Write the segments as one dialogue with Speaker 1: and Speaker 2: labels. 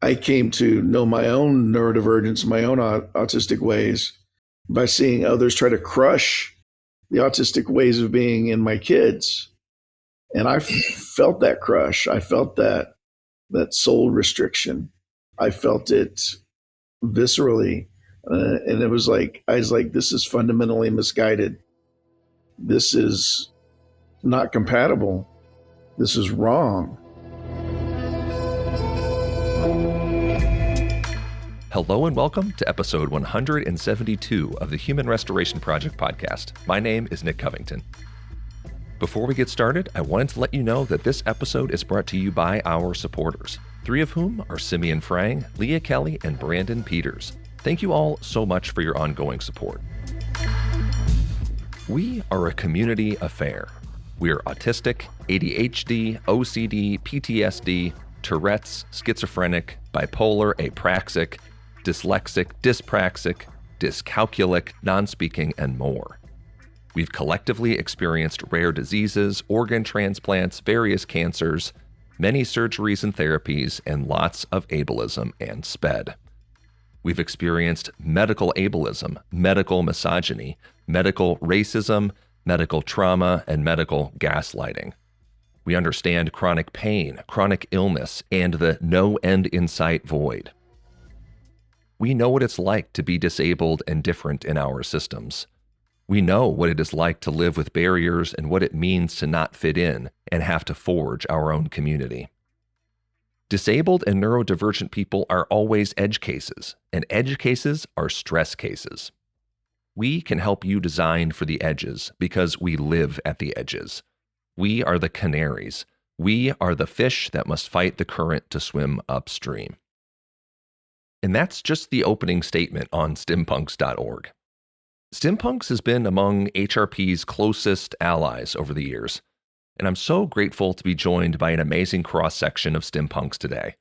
Speaker 1: I came to know my own neurodivergence, my own autistic ways by seeing others try to crush the autistic ways of being in my kids. And I felt that crush. I felt that soul restriction. I felt it viscerally. And it was like, I was like, this is fundamentally misguided. This is not compatible. This is wrong.
Speaker 2: Hello and welcome to episode 172 of the Human Restoration Project podcast. My name is Nick Covington. Before we get started, I wanted to let you know that this episode is brought to you by our supporters, three of whom are Simeon Frang, Leah Kelly, and Brandon Peters. Thank you all so much for your ongoing support. We are a community affair. We are autistic, ADHD, OCD, PTSD, Tourettes, schizophrenic, bipolar, apraxic, dyslexic, dyspraxic, dyscalculic, non-speaking, and more. We've collectively experienced rare diseases, organ transplants, various cancers, many surgeries and therapies, and lots of ableism and SpEd. We've experienced medical ableism, medical misogyny, medical racism, medical trauma, and medical gaslighting. We understand chronic pain, chronic illness, and the no end in sight void. We know what it's like to be disabled and different in our systems. We know what it is like to live with barriers and what it means to not fit in and have to forge our own community. Disabled and neurodivergent people are always edge cases, and edge cases are stress cases. We can help you design for the edges because we live at the edges. We are the canaries. We are the fish that must fight the current to swim upstream. And that's just the opening statement on Stimpunks.org. Stimpunks has been among HRP's closest allies over the years, and I'm so grateful to be joined by an amazing cross-section of Stimpunks today.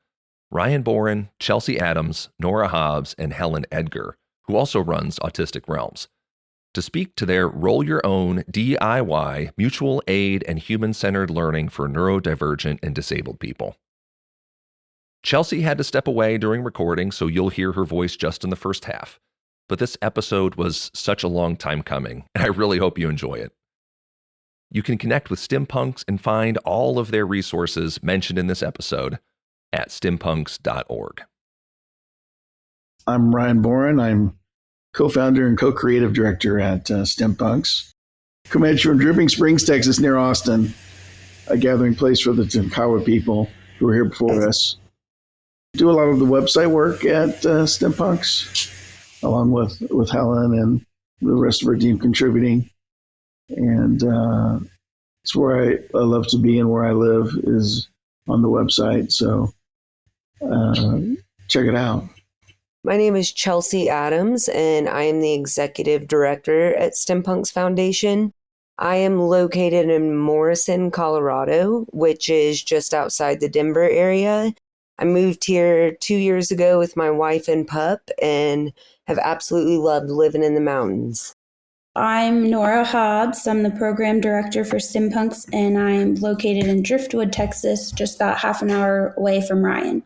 Speaker 2: Ryan Boren, Chelsea Adams, Nora Hobbs, and Helen Edgar, who also runs Autistic Realms, to speak to their Roll Your Own DIY mutual aid and human-centered learning for neurodivergent and disabled people. Chelsea had to step away during recording, so you'll hear her voice just in the first half. But this episode was such a long time coming, and I really hope you enjoy it. You can connect with Stimpunks and find all of their resources mentioned in this episode at stimpunks.org.
Speaker 1: I'm Ryan Boren. I'm co-founder and co-creative director at Stimpunks. Committed from Dripping Springs, Texas, near Austin, a gathering place for the Tonkawa people who were here before us. Do a lot of the website work at Stimpunks, along with Helen and the rest of our team contributing. And it's where I love to be and where I live is on the website. So check it out.
Speaker 3: My name is Chelsea Adams, and I am the executive director at Stimpunks Foundation. I am located in Morrison, Colorado, which is just outside the Denver area. I moved here 2 years ago with my wife and pup and have absolutely loved living in the mountains.
Speaker 4: I'm Nora Hobbs. I'm the program director for Stimpunks, and I'm located in Driftwood, Texas, just about half an hour away from Ryan.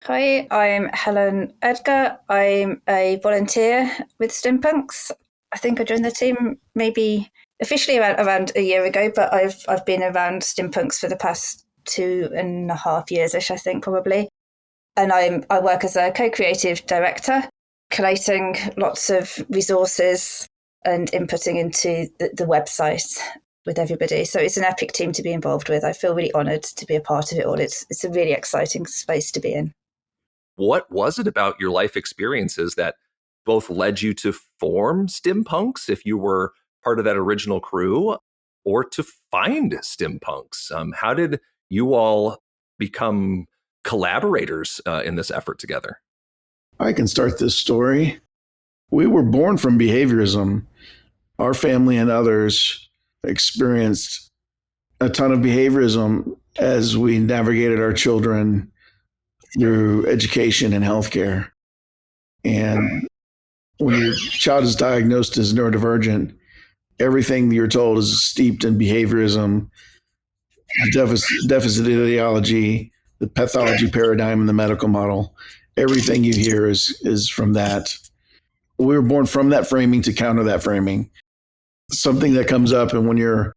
Speaker 5: Hi, I'm Helen Edgar. I'm a volunteer with Stimpunks. I think I joined the team maybe officially around a year ago, but I've been around Stimpunks for the past 2.5 years-ish, I think, probably. And I work as a co-creative director, collating lots of resources and inputting into the website with everybody. So it's an epic team to be involved with. I feel really honoured to be a part of it all. It's a really exciting space to be in.
Speaker 2: What was it about your life experiences that both led you to form Stimpunks, if you were part of that original crew, or to find Stimpunks? How did you all become collaborators in this effort together?
Speaker 1: I can start this story. We were born from behaviorism. Our family and others experienced a ton of behaviorism as we navigated our children through education and healthcare. And when your child is diagnosed as neurodivergent, everything you're told is steeped in behaviorism, deficit ideology, the pathology paradigm and the medical model. Everything you hear is from that. We were born from that framing to counter that framing. Something that comes up, and when you're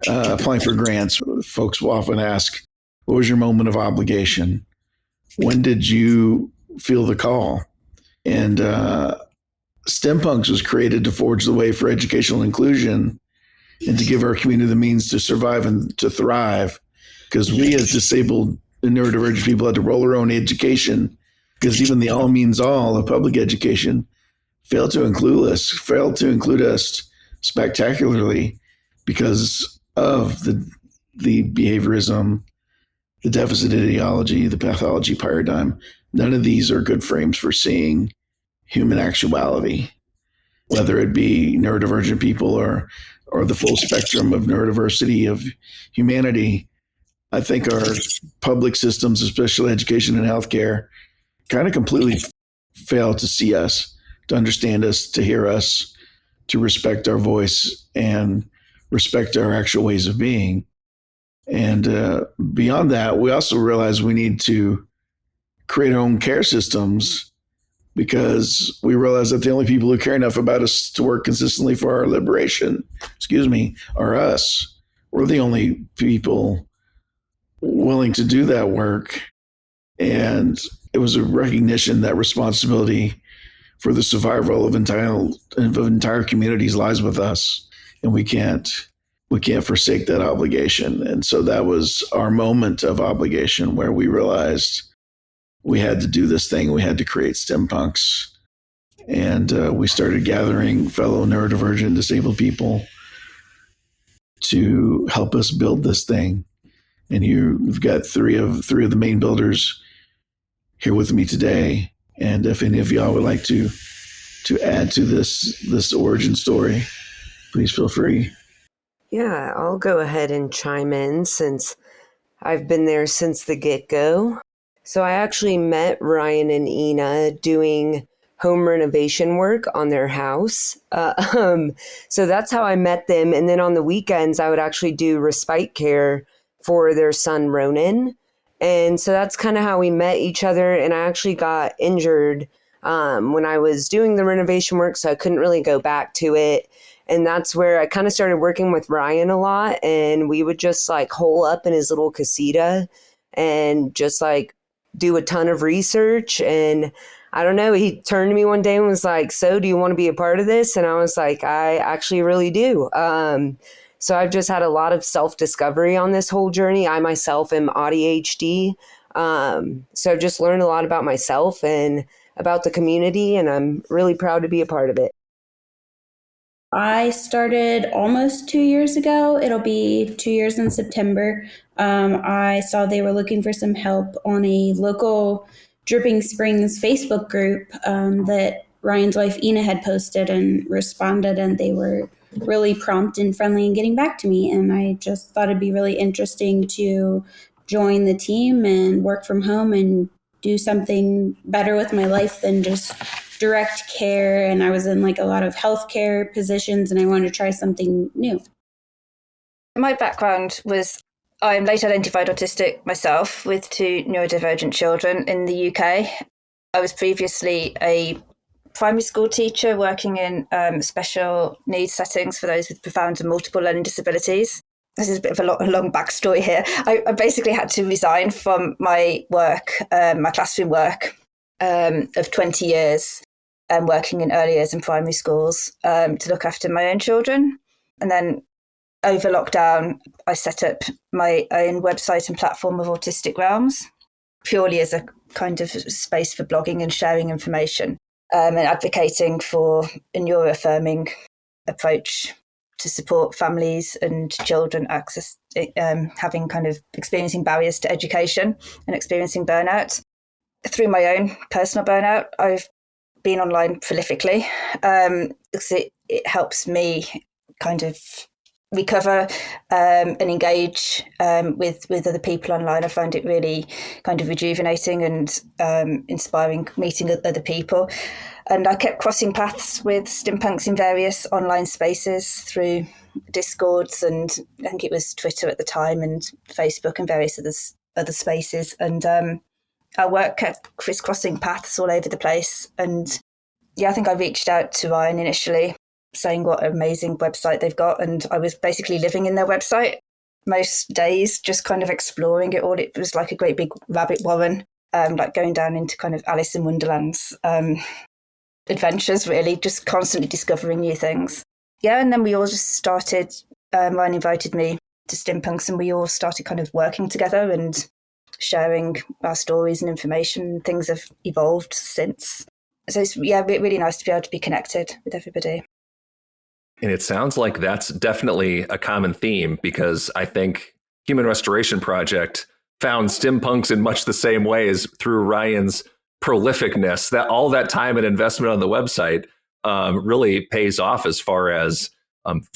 Speaker 1: applying for grants, folks will often ask, what was your moment of obligation? When did you feel the call? And Stimpunks was created to forge the way for educational inclusion and to give our community the means to survive and to thrive. Because we as disabled and neurodivergent people had to roll our own education, because even the all means all of public education failed to include us spectacularly because of the behaviorism, the deficit ideology, the pathology paradigm. None of these are good frames for seeing human actuality, whether it be neurodivergent people or the full spectrum of neurodiversity of humanity. I think our public systems, especially education and healthcare, kind of completely fail to see us, to understand us, to hear us, to respect our voice and respect our actual ways of being. And beyond that, we also realize we need to create our own care systems, because we realize that the only people who care enough about us to work consistently for our liberation, are us. We're the only people willing to do that work. And it was a recognition that responsibility for the survival of entire communities lies with us, and we can't forsake that obligation. And so that was our moment of obligation, where we realized we had to do this thing. We had to create Stimpunks, and we started gathering fellow neurodivergent disabled people to help us build this thing. And you've got three of the main builders here with me today. And if any of y'all would like to add to this origin story, please feel free.
Speaker 3: Yeah, I'll go ahead and chime in since I've been there since the get-go. So I actually met Ryan and Ina doing home renovation work on their house. So that's how I met them. And then on the weekends, I would actually do respite care for their son, Ronan. And so that's kind of how we met each other. And I actually got injured when I was doing the renovation work, so I couldn't really go back to it. And that's where I kind of started working with Ryan a lot. And we would just like hole up in his little casita and just like do a ton of research. And I don't know, he turned to me one day and was like, so do you want to be a part of this? And I was like, I actually really do. So I've just had a lot of self-discovery on this whole journey. I myself am ADHD. So I've just learned a lot about myself and about the community, and I'm really proud to be a part of it.
Speaker 4: I started almost 2 years ago. It'll be 2 years in September. I saw they were looking for some help on a local Dripping Springs Facebook group that Ryan's wife Ina had posted and responded, and they were really prompt and friendly in getting back to me. And I just thought it'd be really interesting to join the team and work from home and do something better with my life than just direct care. And I was in like a lot of healthcare positions, and I wanted to try something new.
Speaker 5: My background was I'm late identified autistic myself with 2 neurodivergent children in the UK. I was previously a primary school teacher working in special needs settings for those with profound and multiple learning disabilities. This is a bit of a long backstory here. I basically had to resign from my work, my classroom work of 20 years, working in early years and primary schools to look after my own children. And then over lockdown, I set up my own website and platform of Autistic Realms, purely as a kind of space for blogging and sharing information and advocating for a neuroaffirming approach to support families and children having kind of experiencing barriers to education and experiencing burnout. Through my own personal burnout, I've been online prolifically because it helps me kind of recover and engage with other people online. I find it really kind of rejuvenating and inspiring meeting other people. And I kept crossing paths with Stimpunks in various online spaces through Discords and I think it was Twitter at the time and Facebook and various other other spaces. And our work kept crisscrossing paths all over the place. And yeah, I think I reached out to Ryan initially saying what an amazing website they've got. And I was basically living in their website most days, just kind of exploring it all. It was like a great big rabbit warren, like going down into kind of Alice in Wonderland's adventures, really, just constantly discovering new things. Yeah, and then we all just started, Ryan invited me to Stimpunks, and we all started kind of working together and sharing our stories and information. Things have evolved since. So it's really nice to be able to be connected with everybody.
Speaker 2: And it sounds like that's definitely a common theme, because I think Human Restoration Project found Stimpunks in much the same ways through Ryan's prolificness. That all that time and investment on the website really pays off as far as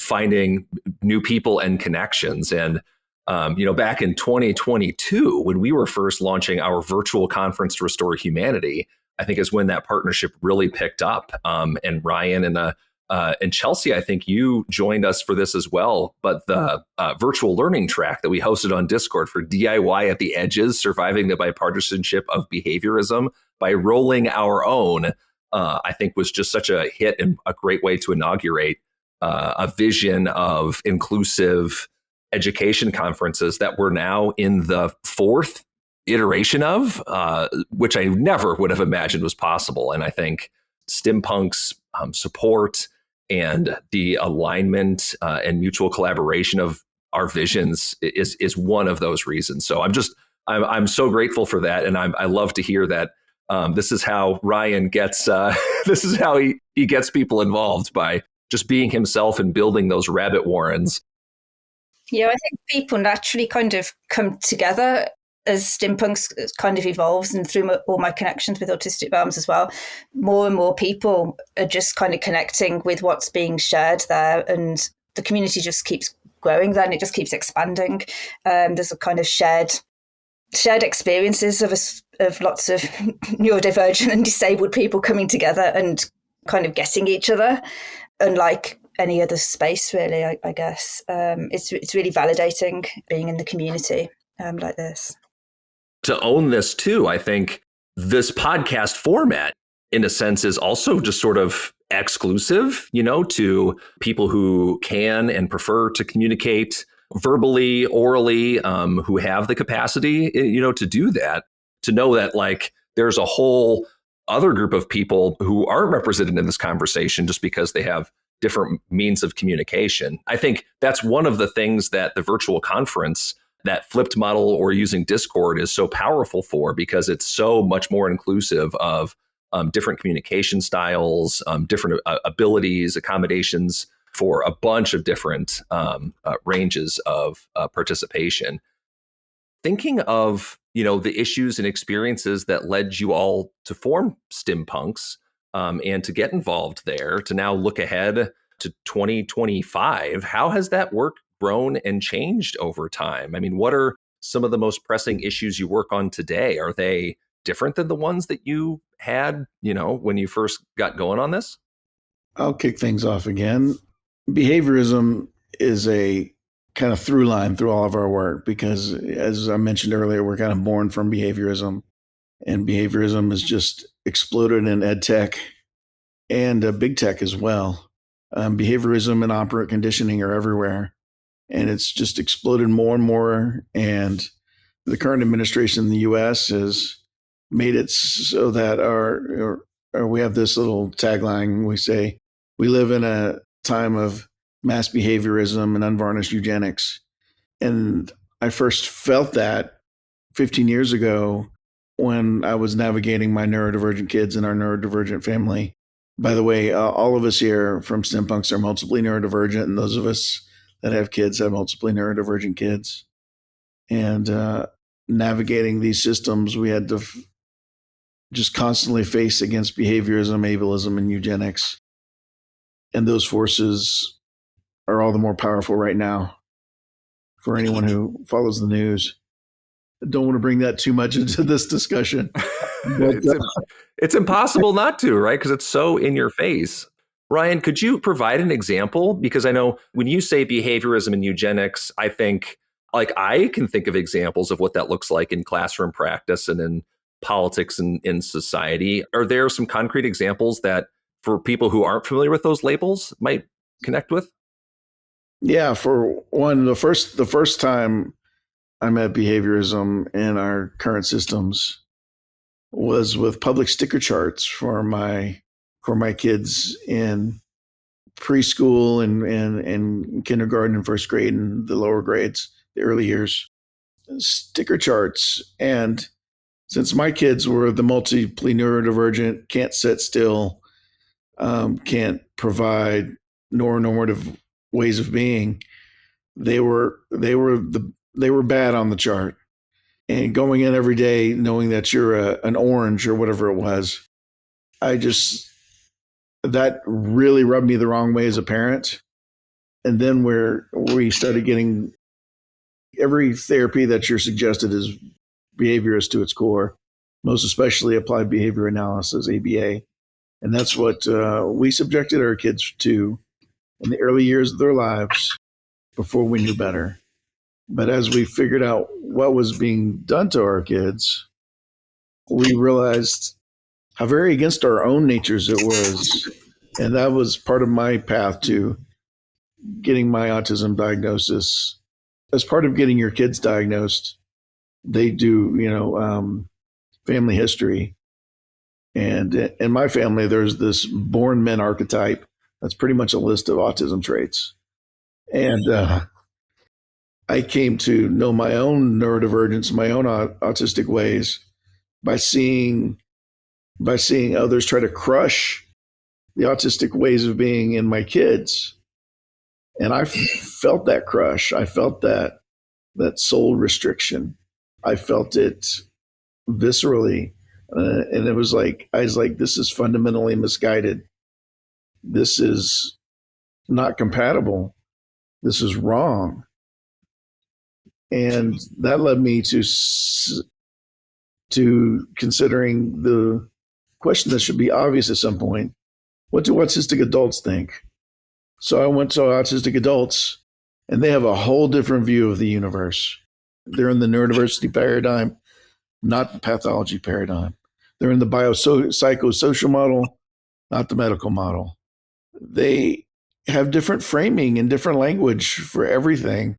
Speaker 2: finding new people and connections. And back in 2022, when we were first launching our virtual conference to restore humanity, I think is when that partnership really picked up. And Ryan and Chelsea, I think you joined us for this as well. But the virtual learning track that we hosted on Discord for DIY at the Edges, Surviving the Bipartisanship of Behaviorism by Rolling Our Own, I think was just such a hit and a great way to inaugurate a vision of inclusive education conferences that we're now in the fourth iteration of, which I never would have imagined was possible. And I think Stimpunks support and the alignment and mutual collaboration of our visions is one of those reasons. So I'm so grateful for that, and I love to hear that this is how Ryan gets this is how he gets people involved, by just being himself and building those rabbit warrens.
Speaker 5: Yeah, I think people naturally kind of come together as Stimpunks kind of evolves, and through all my connections with Autistic Realms as well, more and more people are just kind of connecting with what's being shared there, and the community just keeps growing then, it just keeps expanding. There's a kind of shared experiences of lots of neurodivergent and disabled people coming together and kind of getting each other, unlike any other space, really, I guess. It's really validating being in the community like this.
Speaker 2: To own this too, I think this podcast format, in a sense, is also just sort of exclusive, to people who can and prefer to communicate verbally, orally, who have the capacity, to do that, to know that like there's a whole other group of people who aren't represented in this conversation just because they have different means of communication. I think that's one of the things that the virtual conference, that flipped model or using Discord, is so powerful for, because it's so much more inclusive of different communication styles, different abilities, accommodations for a bunch of different ranges of participation. Thinking of, the issues and experiences that led you all to form Stimpunks and to get involved there, to now look ahead to 2025, how has that work grown and changed over time? I mean, what are some of the most pressing issues you work on today? Are they different than the ones that you had, when you first got going on this?
Speaker 1: I'll kick things off again. Behaviorism is a kind of through line through all of our work, because as I mentioned earlier, we're kind of born from behaviorism, and behaviorism has just exploded in ed tech and big tech as well. Behaviorism and operant conditioning are everywhere, and it's just exploded more and more. And the current administration in the U.S. has made it so that we have this little tagline. We say, we live in a time of mass behaviorism and unvarnished eugenics. And I first felt that 15 years ago when I was navigating my neurodivergent kids in our neurodivergent family. By the way, all of us here from Stimpunks are multiply neurodivergent, and those of us that have kids have multiply neurodivergent kids. And navigating these systems, we had to just constantly face against behaviorism, ableism, and eugenics. And those forces are all the more powerful right now for anyone who follows the news. I don't want to bring that too much into this discussion. But,
Speaker 2: it's impossible not to, right? Because it's so in your face. Ryan, could you provide an example? Because I know when you say behaviorism and eugenics, I think Like, I can think of examples of what that looks like in classroom practice and in politics and in society. Are there some concrete examples that for people who aren't familiar with those labels might connect with?
Speaker 1: Yeah, for one, the first time I met behaviorism in our current systems was with public sticker charts for my kids in preschool and kindergarten and first grade and the lower grades, the early years. Sticker charts. And since my kids were the multiply neurodivergent, can't sit still, can't provide normative ways of being, they were bad on the chart. And going in every day knowing that you're an orange or whatever it was, that really rubbed me the wrong way as a parent. And then where we started getting every therapy that you're suggested is behaviorist to its core, most especially applied behavior analysis, ABA. And that's what we subjected our kids to in the early years of their lives before we knew better. But as we figured out what was being done to our kids, we realized how very against our own natures it was. And that was part of my path to getting my autism diagnosis. As part of getting your kids diagnosed, they do, family history. And in my family, there's this born men archetype. That's pretty much a list of autism traits. And I came to know my own neurodivergence, my own autistic ways by seeing others try to crush the autistic ways of being in my kids. And I felt that crush. I felt that soul restriction. I felt it viscerally. And it was like, I was like, this is fundamentally misguided. This is not compatible. This is wrong. And that led me to considering the question that should be obvious at some point. What do autistic adults think? So I went to autistic adults, and they have a whole different view of the universe. They're in the neurodiversity paradigm, not the pathology paradigm. They're in the biopsychosocial model, not the medical model. They have different framing and different language for everything.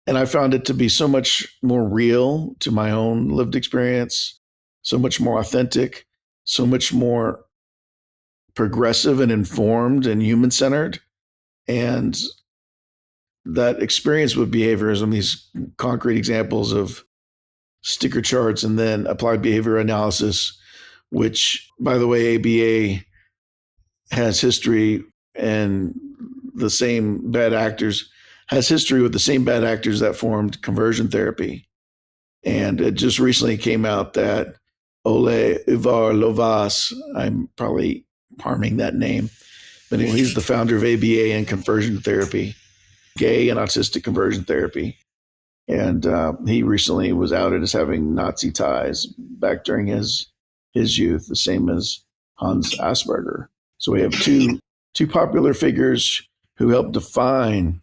Speaker 1: And I found it to be so much more real to my own lived experience, so much more authentic, so much more progressive and informed and human-centered. And that experience with behaviorism, these concrete examples of sticker charts and then applied behavior analysis, which, by the way, ABA has history and the same bad actors, has history with the same bad actors that formed conversion therapy. And it just recently came out that Ole Ivar Lovas, I'm probably harming that name, but anyway, he's the founder of ABA and conversion therapy, gay and autistic conversion therapy. And he recently was outed as having Nazi ties back during his youth, the same as Hans Asperger. So we have two popular figures who helped define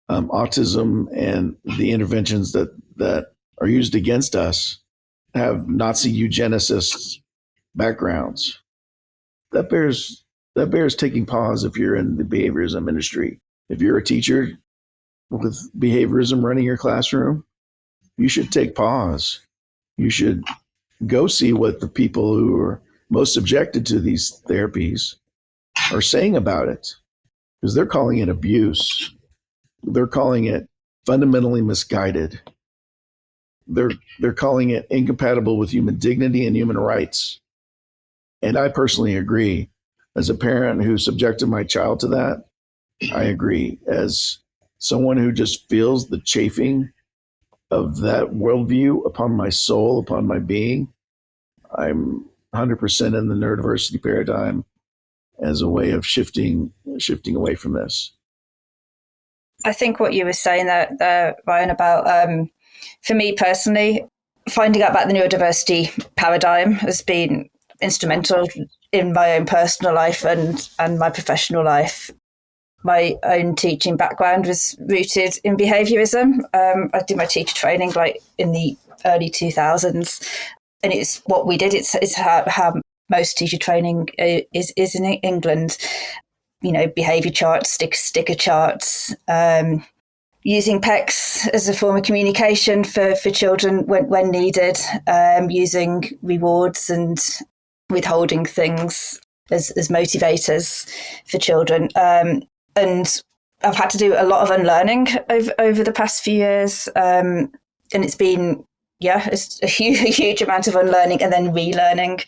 Speaker 1: autism, and the interventions that are used against us have Nazi eugenicists backgrounds. That bears taking pause if you're in the behaviorism industry. If you're a teacher with behaviorism running your classroom, you should take pause. You should go see what the people who are most subjected to these therapies are saying about it, because they're calling it abuse. They're calling it fundamentally misguided. They're calling it incompatible with human dignity and human rights. And I personally agree. As a parent who subjected my child to that, I agree. As someone who just feels the chafing of that worldview upon my soul, upon my being, I'm 100% in the neurodiversity paradigm as a way of shifting away from this.
Speaker 5: I think what you were saying there, Ryan, about for me personally, finding out about the neurodiversity paradigm has been instrumental in my own personal life and my professional life. my own teaching background was rooted in behaviorism. I did my teacher training like in the early 2000s, and it's what we did. It's how most teacher training is in England. You know, behaviour charts, sticker charts, using PECs as a form of communication for children when needed, using rewards and withholding things as motivators for children. And I've had to do a lot of unlearning over the past few years. And it's been, it's a huge amount of unlearning and then relearning.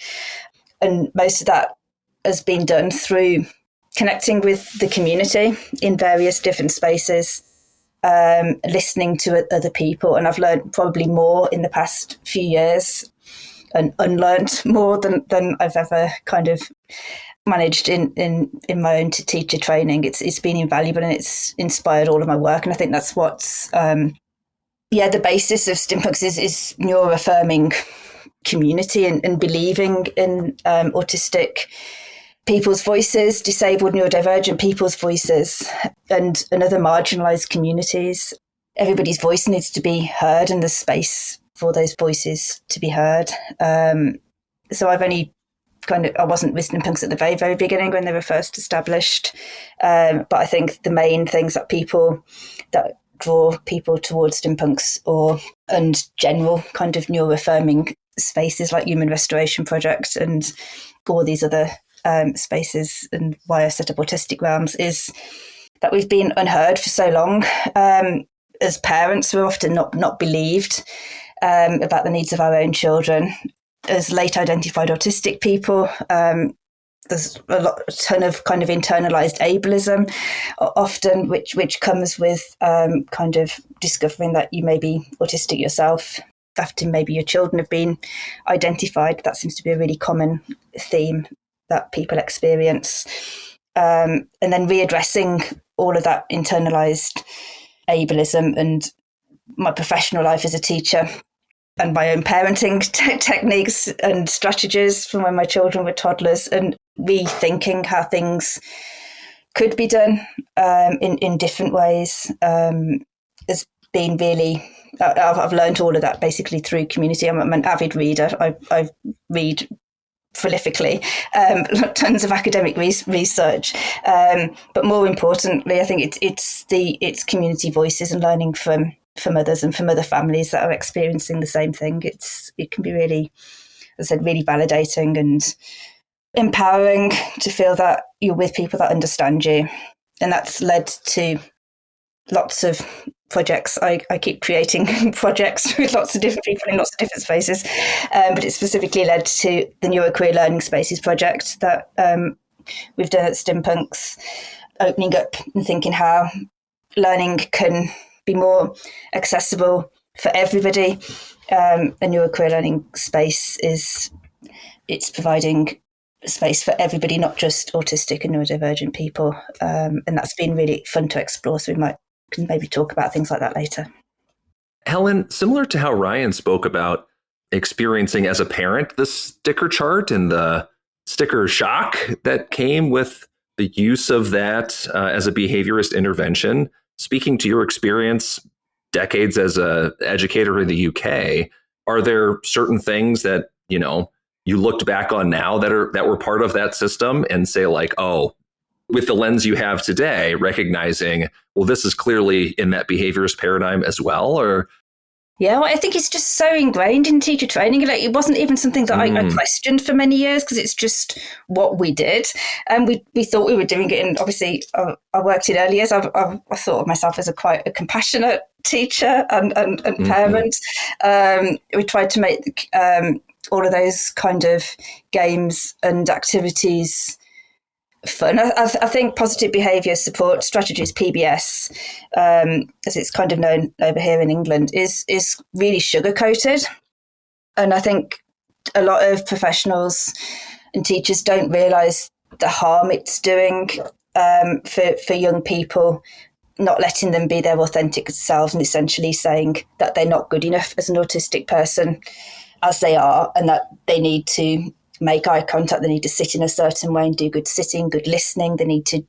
Speaker 5: And most of that has been done through connecting with the community in various different spaces, listening to other people. And I've learned probably more in the past few years and unlearned more than I've ever kind of managed in my own teacher training. It's been invaluable and it's inspired all of my work. And I think that's what's, the basis of Stimpunks is neuroaffirming community and believing in autistic people's voices, disabled neurodivergent people's voices, and other marginalised communities. Everybody's voice needs to be heard, and there's space for those voices to be heard. So I've only I wasn't with Stimpunks at the very, very beginning when they were first established. But I think the main things that draw people towards Stimpunks and general kind of neuroaffirming spaces like Human Restoration Project and all these other spaces, and why I set up Autistic Realms, is that we've been unheard for so long. As parents, we're often not believed about the needs of our own children. As late identified autistic people, there's a ton of kind of internalized ableism, often which comes with kind of discovering that you may be autistic yourself after maybe your children have been identified. That seems to be a really common theme that people experience. And then readdressing all of that internalized ableism, and my professional life as a teacher and my own parenting techniques and strategies from when my children were toddlers, and rethinking how things could be done in different ways has been really, I've learned all of that basically through community. I'm an avid reader. I read prolifically, tons of academic research, but more importantly, I think it's community voices and learning from others and from other families that are experiencing the same thing. It can be really, as I said, really validating and empowering to feel that you're with people that understand you, and that's led to lots of projects. I keep creating projects with lots of different people in lots of different spaces, but it specifically led to the Neuroqueer Learning Spaces project that we've done at Stimpunks, opening up and thinking how learning can be more accessible for everybody. A Neuroqueer Learning Space it's providing space for everybody, not just autistic and neurodivergent people, and that's been really fun to explore. So we can maybe talk about things like that later.
Speaker 2: Helen, similar to how Ryan spoke about experiencing as a parent the sticker chart and the sticker shock that came with the use of that as a behaviorist intervention, speaking to your experience decades as an educator in the UK, are there certain things that, you looked back on now that were part of that system and say like, oh, with the lens you have today, recognizing, well, this is clearly in that behaviorist paradigm as well? Or
Speaker 5: yeah, well, I think it's just so ingrained in teacher training. Like, it wasn't even something that I questioned for many years, because it's just what we did. And we thought we were doing it. And obviously, I worked in early years. I thought of myself as quite a compassionate teacher and parent. We tried to make all of those kind of games and activities fun. I think positive behaviour support strategies, PBS, as it's kind of known over here in England, is really sugar-coated. And I think a lot of professionals and teachers don't realise the harm it's doing for young people, not letting them be their authentic selves and essentially saying that they're not good enough as an autistic person as they are, and that they need to make eye contact, they need to sit in a certain way and do good sitting, good listening, they need to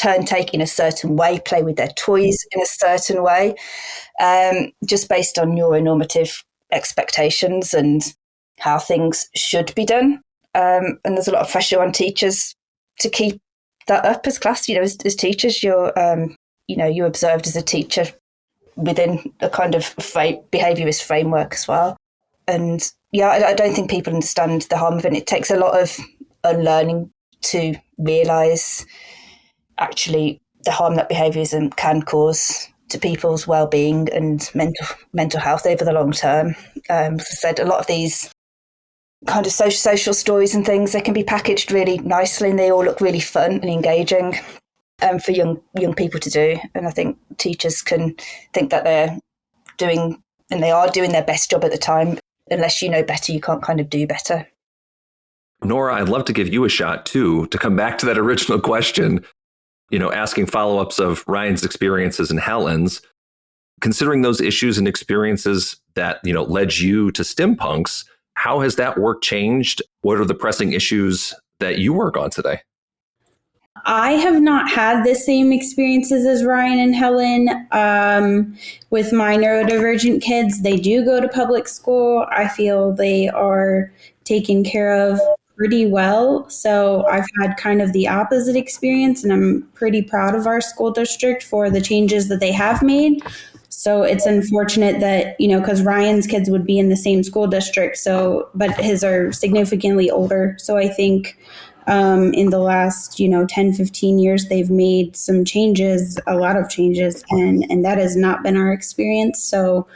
Speaker 5: turn take in a certain way, play with their toys in a certain way, just based on neuronormative expectations and how things should be done. And there's a lot of pressure on teachers to keep that up as class. As teachers, you're observed as a teacher within a kind of behaviourist framework as well. And I don't think people understand the harm of it. It takes a lot of unlearning to realise actually the harm that behaviourism can cause to people's well-being and mental health over the long term. As I said, a lot of these kind of social stories and things, they can be packaged really nicely and they all look really fun and engaging for young people to do. And I think teachers can think that they are doing their best job at the time. Unless you know better, you can't kind of do better.
Speaker 2: Nora, I'd love to give you a shot too, to come back to that original question, asking follow-ups of Ryan's experiences and Helen's, considering those issues and experiences that, led you to Stimpunks. How has that work changed? What are the pressing issues that you work on today?
Speaker 4: I have not had the same experiences as Ryan and Helen. With my neurodivergent kids, they do go to public school. I feel they are taken care of pretty well. So I've had kind of the opposite experience, and I'm pretty proud of our school district for the changes that they have made. So it's unfortunate that, because Ryan's kids would be in the same school district, but his are significantly older. So I think in the last, 10, 15 years, they've made some changes, a lot of changes, and that has not been our experience. So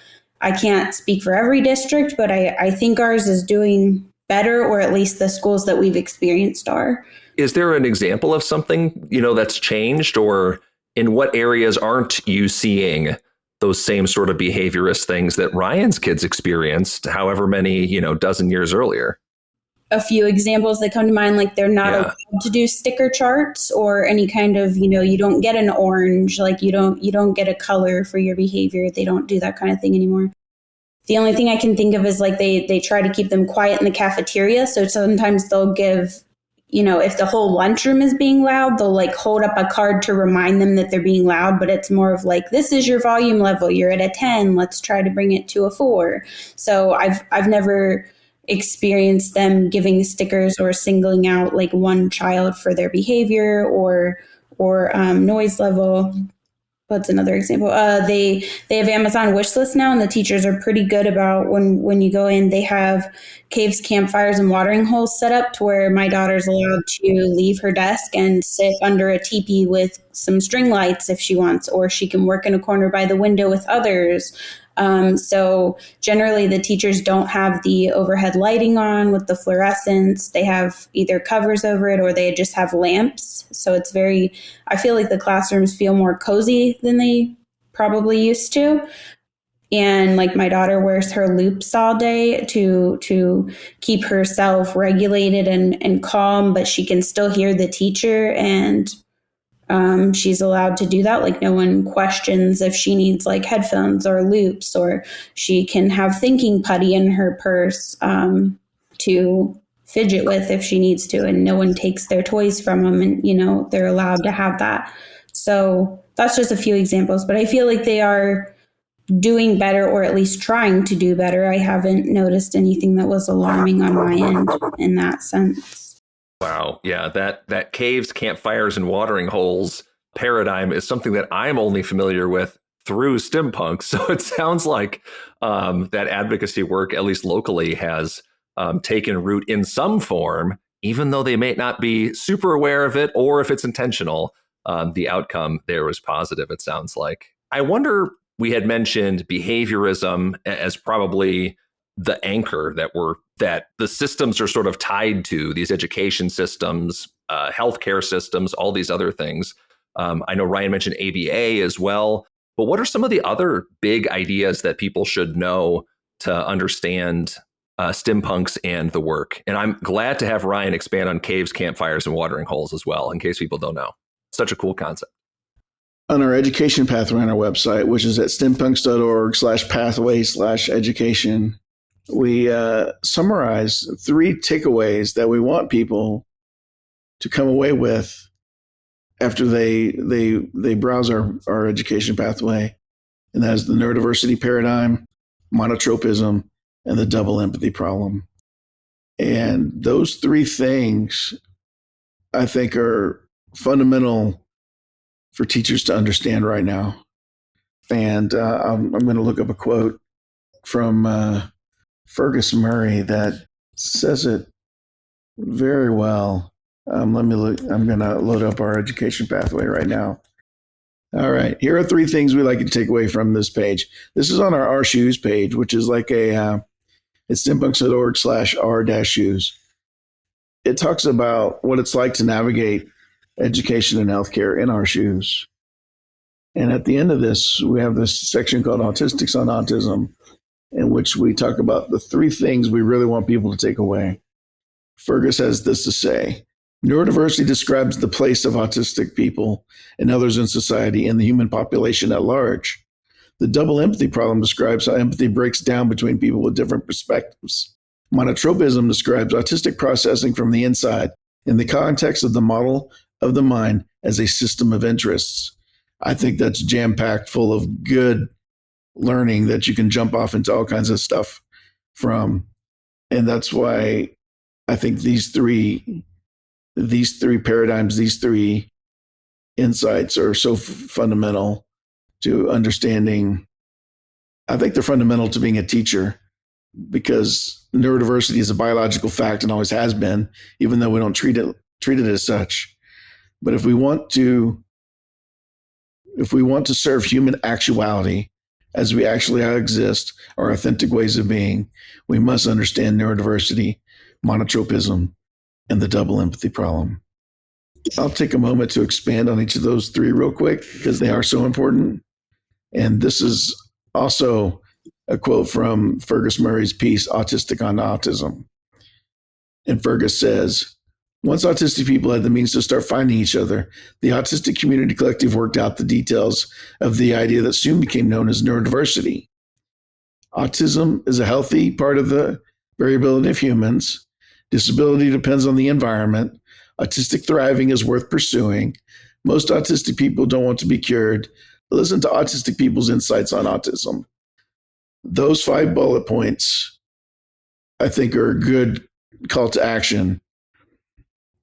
Speaker 4: I can't speak for every district, but I think ours is doing better, or at least the schools that we've experienced are.
Speaker 2: Is there an example of something, that's changed, or in what areas aren't you seeing those same sort of behaviorist things that Ryan's kids experienced, however many, dozen years earlier?
Speaker 4: A few examples that come to mind, like they're not allowed to do sticker charts or any kind of, you don't get an orange, like you don't get a color for your behavior. They don't do that kind of thing anymore. The only thing I can think of is like they try to keep them quiet in the cafeteria. So sometimes they'll give, if the whole lunchroom is being loud, they'll like hold up a card to remind them that they're being loud, but it's more of like, this is your volume level. You're at a 10. Let's try to bring it to a 4. So I've never experienced them giving stickers or singling out like one child for their behavior or noise level. What's another example? They have Amazon wish list now, and the teachers are pretty good about when you go in, they have caves, campfires, and watering holes set up to where my daughter's allowed to leave her desk and sit under a teepee with some string lights if she wants, or she can work in a corner by the window with others. So generally the teachers don't have the overhead lighting on with the fluorescents. They have either covers over it or they just have lamps. So it's I feel like the classrooms feel more cozy than they probably used to. And like my daughter wears her loops all day to keep herself regulated and calm, but she can still hear the teacher, and she's allowed to do that. Like no one questions if she needs like headphones or loops, or she can have thinking putty in her purse to fidget with if she needs to, and no one takes their toys from them, and they're allowed to have that. So that's just a few examples, but I feel like they are doing better, or at least trying to do better. I haven't noticed anything that was alarming on my end in that sense.
Speaker 2: Wow. Yeah, that caves, campfires, and watering holes paradigm is something that I'm only familiar with through Stimpunks. So it sounds like that advocacy work, at least locally, has taken root in some form, even though they may not be super aware of it, or if it's intentional, the outcome there was positive, it sounds like. I wonder, we had mentioned behaviorism as probably the anchor that the systems are sort of tied to, these education systems, healthcare systems, all these other things. I know Ryan mentioned ABA as well, but what are some of the other big ideas that people should know to understand Stimpunks and the work? And I'm glad to have Ryan expand on caves, campfires, and watering holes as well, in case people don't know. Such a cool concept.
Speaker 1: On our education pathway on our website, which is at stimpunks.org/pathway/education, we summarize 3 takeaways that we want people to come away with after they browse our education pathway, and that is the neurodiversity paradigm, monotropism, and the double empathy problem. And those three things, I think, are fundamental for teachers to understand right now. And I'm going to look up a quote from Fergus Murray that says it very well. Let me look. I'm going to load up our education pathway right now. All right. Here are three things we like you to take away from this page. This is on our Shoes page, which is like it's stimpunks.org/r-shoes. It talks about what it's like to navigate education and healthcare in our shoes. And at the end of this, we have this section called Autistics on Autism, in which we talk about the three things we really want people to take away. Fergus has this to say: neurodiversity describes the place of autistic people and others in society and the human population at large. The double empathy problem describes how empathy breaks down between people with different perspectives. Monotropism describes autistic processing from the inside in the context of the model of the mind as a system of interests. I think that's jam-packed full of good learning that you can jump off into all kinds of stuff from. And that's why I think these three paradigms, these three insights are so fundamental to understanding. I think they're fundamental to being a teacher, because neurodiversity is a biological fact and always has been, even though we don't treat it as such. But if we want to serve human actuality as we actually exist, our authentic ways of being, we must understand neurodiversity, monotropism, and the double empathy problem. I'll take a moment to expand on each of those three real quick, because they are so important. And this is also a quote from Fergus Murray's piece, Autistic on Autism. And Fergus says, once autistic people had the means to start finding each other, the autistic community collective worked out the details of the idea that soon became known as neurodiversity. Autism is a healthy part of the variability of humans. Disability depends on the environment. Autistic thriving is worth pursuing. Most autistic people don't want to be cured. Listen to autistic people's insights on autism. Those 5 bullet points, I think, are a good call to action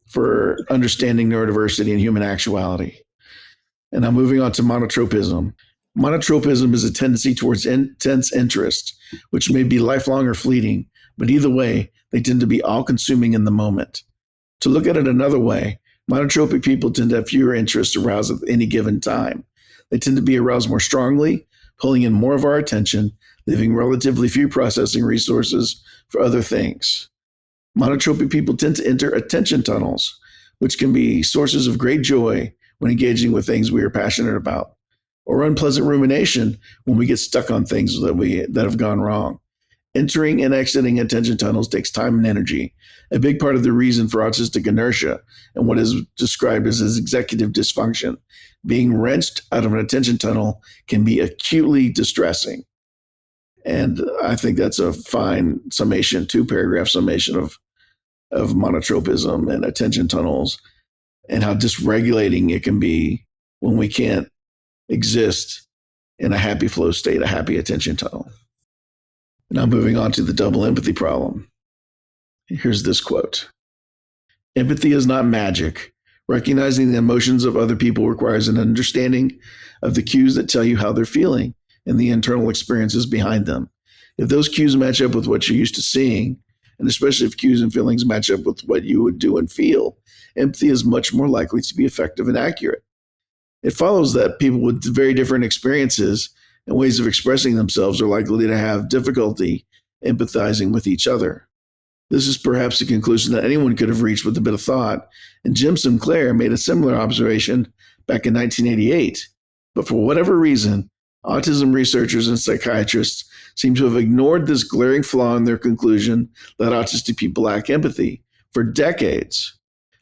Speaker 1: for understanding neurodiversity and human actuality. And I'm moving on to monotropism. Monotropism is a tendency towards intense interest, which may be lifelong or fleeting, but either way, they tend to be all-consuming in the moment. To look at it another way, monotropic people tend to have fewer interests aroused at any given time. They tend to be aroused more strongly, pulling in more of our attention, leaving relatively few processing resources for other things. Monotropic people tend to enter attention tunnels, which can be sources of great joy when engaging with things we are passionate about, or unpleasant rumination when we get stuck on things that have gone wrong. Entering and exiting attention tunnels takes time and energy, a big part of the reason for autistic inertia and what is described as executive dysfunction. Being wrenched out of an attention tunnel can be acutely distressing. And I think that's a fine summation, 2-paragraph summation of monotropism and attention tunnels, and how dysregulating it can be when we can't exist in a happy flow state, a happy attention tunnel. Now moving on to the double empathy problem. Here's this quote. Empathy is not magic. Recognizing the emotions of other people requires an understanding of the cues that tell you how they're feeling and the internal experiences behind them. If those cues match up with what you're used to seeing, and especially if cues and feelings match up with what you would do and feel, empathy is much more likely to be effective and accurate. It follows that people with very different experiences and ways of expressing themselves are likely to have difficulty empathizing with each other. This is perhaps a conclusion that anyone could have reached with a bit of thought, and Jim Sinclair made a similar observation back in 1988. But for whatever reason, autism researchers and psychiatrists seem to have ignored this glaring flaw in their conclusion that autistic people lack empathy for decades.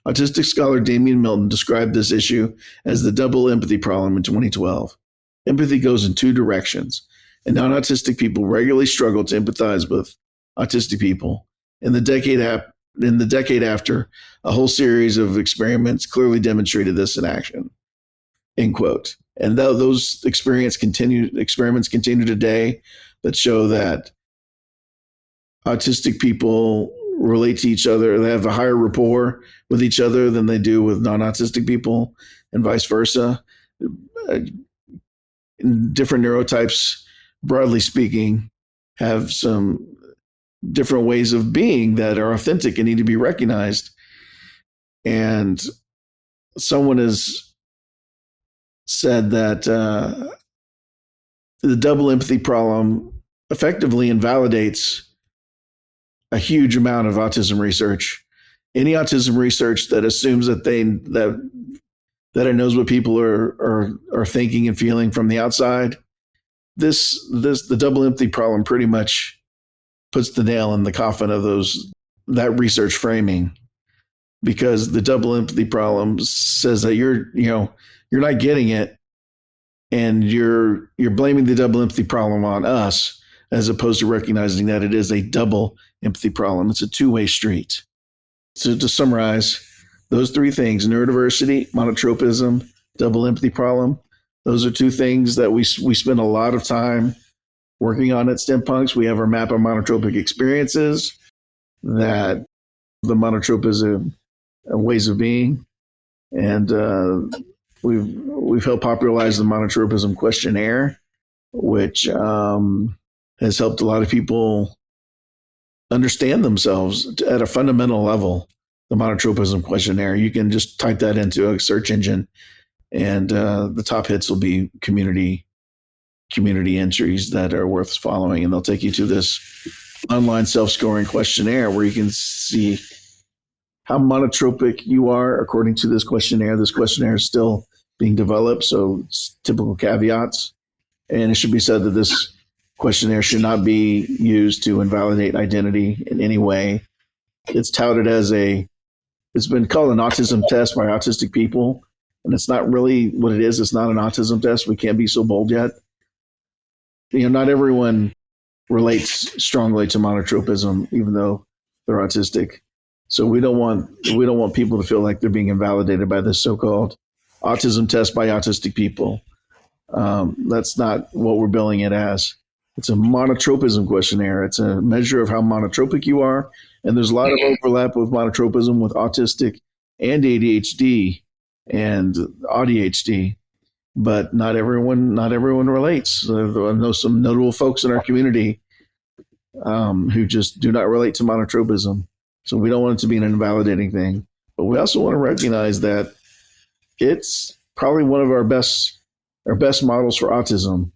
Speaker 1: Autistic scholar Damian Milton described this issue as the double empathy problem in 2012. Empathy goes in 2 directions, and non-autistic people regularly struggle to empathize with autistic people. In the decade in the decade after, a whole series of experiments clearly demonstrated this in action, end quote. And those experiments continue today that show that autistic people relate to each other. They have a higher rapport with each other than they do with non-autistic people, and vice versa. Different neurotypes, broadly speaking, have some different ways of being that are authentic and need to be recognized. And someone has said that the double empathy problem effectively invalidates a huge amount of autism research. Any autism research that assumes that it knows what people are thinking and feeling from the outside, the double empathy problem pretty much puts the nail in the coffin of that research framing, because the double empathy problem says that you're not getting it, and you're blaming the double empathy problem on us, as opposed to recognizing that it is a double empathy problem. It's a two-way street. So to summarize, those three things: neurodiversity, monotropism, double empathy problem. Those are two things that we spend a lot of time working on at Stimpunks. We have our map of monotropic experiences, that the monotropism ways of being, and we've helped popularize the monotropism questionnaire, which has helped a lot of people understand themselves at a fundamental level. The monotropism questionnaire, you can just type that into a search engine, and the top hits will be community entries that are worth following, and they'll take you to this online self-scoring questionnaire where you can see how monotropic you are according to this questionnaire. This questionnaire is still being developed, so it's typical caveats. And it should be said that this questionnaire should not be used to invalidate identity in any way. It's touted as it's been called an autism test by autistic people, and it's not really what it is. It's not an autism test. We can't be so bold yet. Not everyone relates strongly to monotropism, even though they're autistic. So we don't want people to feel like they're being invalidated by this so-called autism test by autistic people. That's not what we're billing it as. It's a monotropism questionnaire. It's a measure of how monotropic you are, and there's a lot of overlap with monotropism with autistic and ADHD and ADHD. But not everyone relates. I know some notable folks in our community who just do not relate to monotropism. So we don't want it to be an invalidating thing. But we also want to recognize that it's probably one of our best models for autism.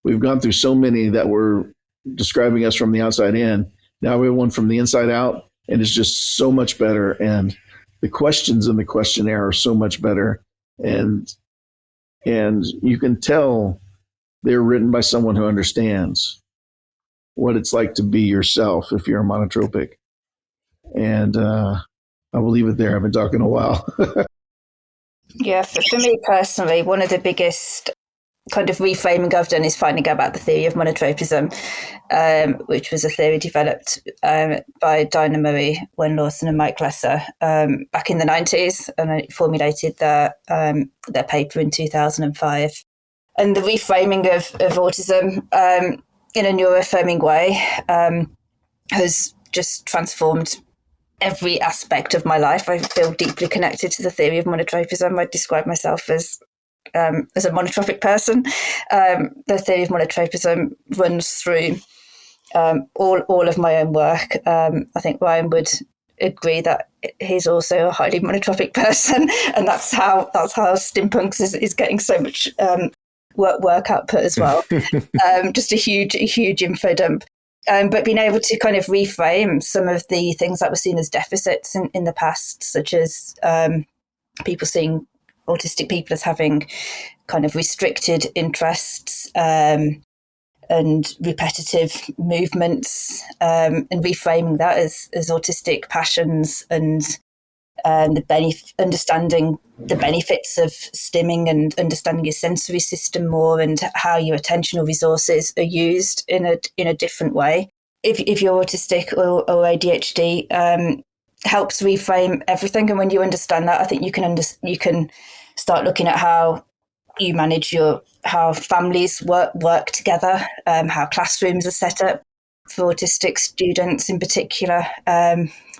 Speaker 1: We've gone through so many that were describing us from the outside in. Now we have one from the inside out, and it's just so much better. And the questions in the questionnaire are so much better. And you can tell they're written by someone who understands what it's like to be yourself if you're a monotropic. And I will leave it there. I've been talking a while.
Speaker 5: Yeah, for me personally, one of the biggest kind of reframing I've done is finding out about the theory of monotropism, which was a theory developed by Dinah Murray, Wen Lawson and Mike Lesser back in the 90s, and I formulated their paper in 2005. And the reframing of autism in a neuroaffirming way has just transformed every aspect of my life. I feel deeply connected to the theory of monotropism. I describe myself as a monotropic person. The theory of monotropism runs through all of my own work. I think Ryan would agree that he's also a highly monotropic person, and that's how Stimpunks is getting so much work output as well. Just a huge info dump. But being able to kind of reframe some of the things that were seen as deficits in the past, such as people seeing autistic people as having kind of restricted interests and repetitive movements, and reframing that as autistic passions, and understanding the benefits of stimming and understanding your sensory system more, and how your attentional resources are used in a different way. If you're autistic or ADHD, helps reframe everything. And when you understand that, I think you can start looking at how you manage how families work together, how classrooms are set up for autistic students in particular,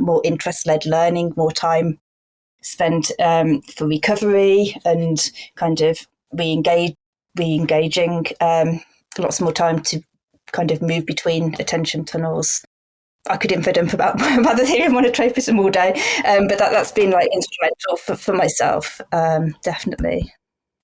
Speaker 5: more interest-led learning, more time spent for recovery and kind of re-engaging, lots more time to kind of move between attention tunnels. I could info dump about the theory of monotropism all day, but that's been like instrumental for myself, definitely.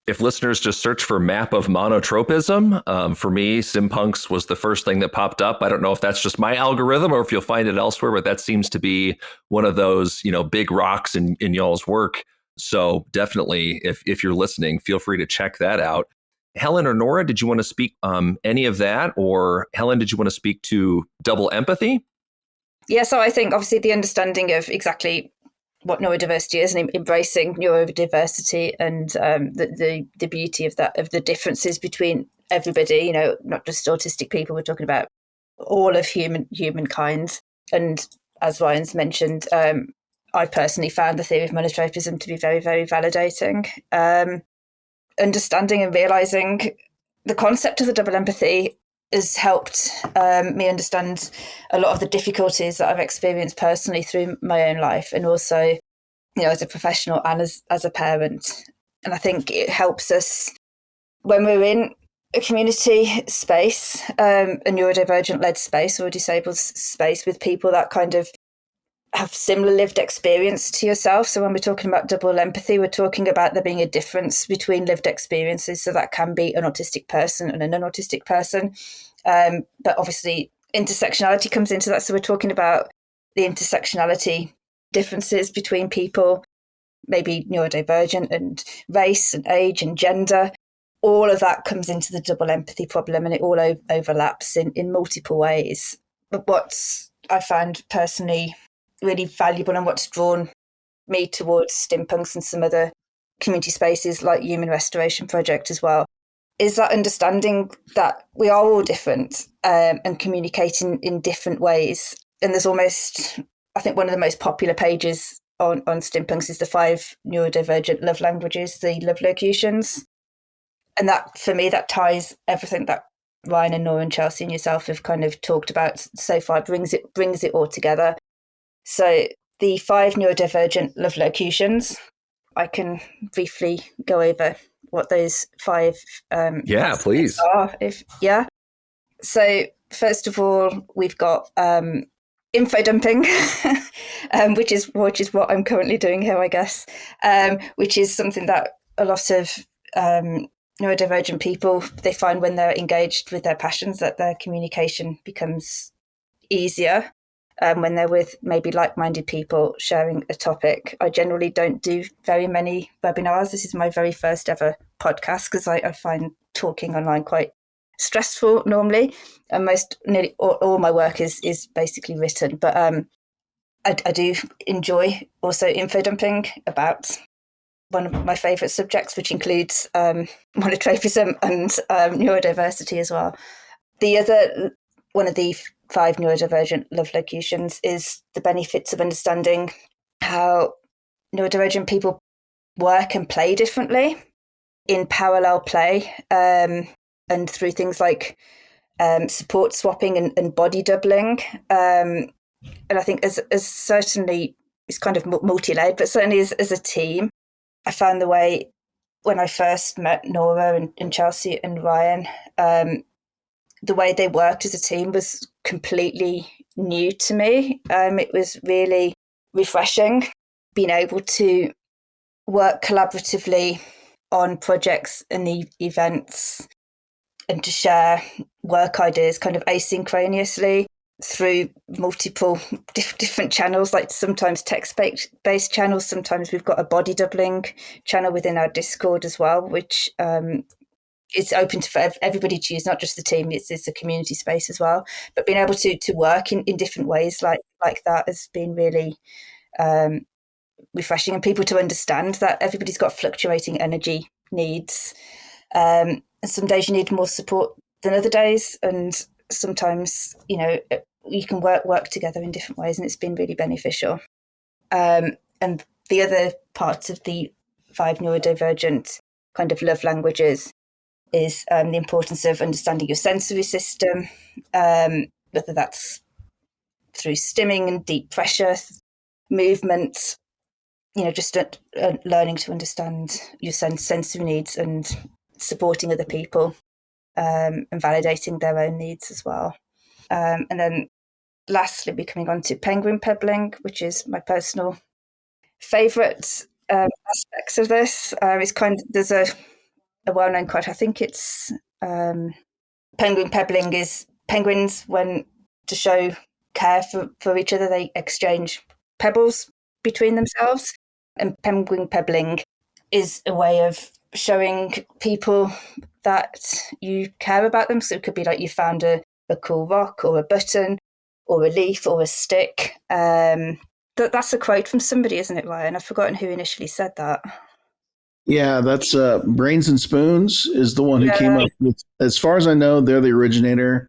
Speaker 2: If listeners just search for map of monotropism, for me, Stimpunks was the first thing that popped up. I don't know if that's just my algorithm or if you'll find it elsewhere, but that seems to be one of those, big rocks in y'all's work. So definitely, if you're listening, feel free to check that out. Helen or Nora, did you want to speak any of that? Or Helen, did you want to speak to double empathy?
Speaker 5: Yeah, so I think obviously the understanding of exactly what neurodiversity is and embracing neurodiversity and the beauty of that, of the differences between everybody, not just autistic people, we're talking about all of humankind. And as Ryan's mentioned, I personally found the theory of monotropism to be very, very validating. Understanding and realizing the concept of the double empathy has helped me understand a lot of the difficulties that I've experienced personally through my own life, and also, as a professional and as a parent. And I think it helps us when we're in a community space, a neurodivergent-led space or a disabled space with people that kind of have similar lived experience to yourself. So when we're talking about double empathy, we're talking about there being a difference between lived experiences. So that can be an autistic person and a non-autistic person. But obviously intersectionality comes into that. So we're talking about the intersectionality differences between people, maybe neurodivergent, and race and age and gender. All of that comes into the double empathy problem, and it all overlaps in multiple ways. But what I found personally really valuable, and what's drawn me towards Stimpunks and some other community spaces like Human Restoration Project as well, is that understanding that we are all different and communicating in different ways. And there's almost, I think one of the most popular pages on Stimpunks is the 5 neurodivergent love languages, the love locutions. And that, for me, that ties everything that Ryan and Nora and Chelsea and yourself have kind of talked about so far, brings it all together. So the 5 neurodivergent love locutions, I can briefly go over what those 5
Speaker 2: please
Speaker 5: are. So first of all, we've got info dumping, which is what I'm currently doing here, I guess, which is something that a lot of neurodivergent people, they find when they're engaged with their passions that their communication becomes easier. When they're with maybe like-minded people sharing a topic. I generally don't do very many webinars. This is my very first ever podcast because I find talking online quite stressful normally, and nearly all my work is basically written. But I do enjoy also info dumping about one of my favourite subjects, which includes monotropism and neurodiversity as well. The other one of the 5 neurodivergent love locutions is the benefits of understanding how neurodivergent people work and play differently in parallel play, and through things like support swapping and body doubling. And I think as certainly, it's kind of multi-layered, but certainly as a team, I found the way when I first met Nora and Chelsea and Ryan, the way they worked as a team was completely new to me. It was really refreshing being able to work collaboratively on projects and events and to share work ideas kind of asynchronously through multiple different channels, like sometimes text-based channels. Sometimes we've got a body doubling channel within our Discord as well, which it's open for everybody to use, not just the team. It's a community space as well. But being able to work in different ways like that has been really refreshing, and people to understand that everybody's got fluctuating energy needs. And some days you need more support than other days, and sometimes you can work together in different ways, and it's been really beneficial. And the other parts of the 5 neurodivergent kind of love languages is the importance of understanding your sensory system, whether that's through stimming and deep pressure, movement, just learning to understand your sensory needs and supporting other people, and validating their own needs as well. And then lastly, we're coming on to penguin pebbling, which is my personal favourite aspects of this. It's there's a well-known quote. I think it's penguin pebbling is penguins, when to show care for each other, they exchange pebbles between themselves. And penguin pebbling is a way of showing people that you care about them. So it could be like you found a cool rock or a button or a leaf or a stick. That's a quote from somebody, isn't it, Ryan? I've forgotten who initially said that.
Speaker 1: Yeah, that's Brains and Spoons is the one who came up with, as far as I know, they're the originator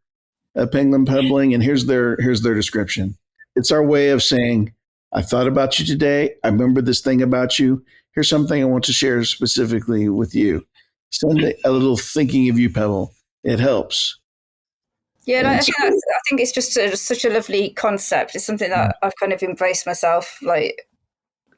Speaker 1: of penguin pebbling. And here's their description. It's our way of saying, I thought about you today. I remember this thing about you. Here's something I want to share specifically with you. Send a little thinking of you pebble. It helps.
Speaker 5: Yeah, I think it's just such a lovely concept. It's something that I've kind of embraced myself, like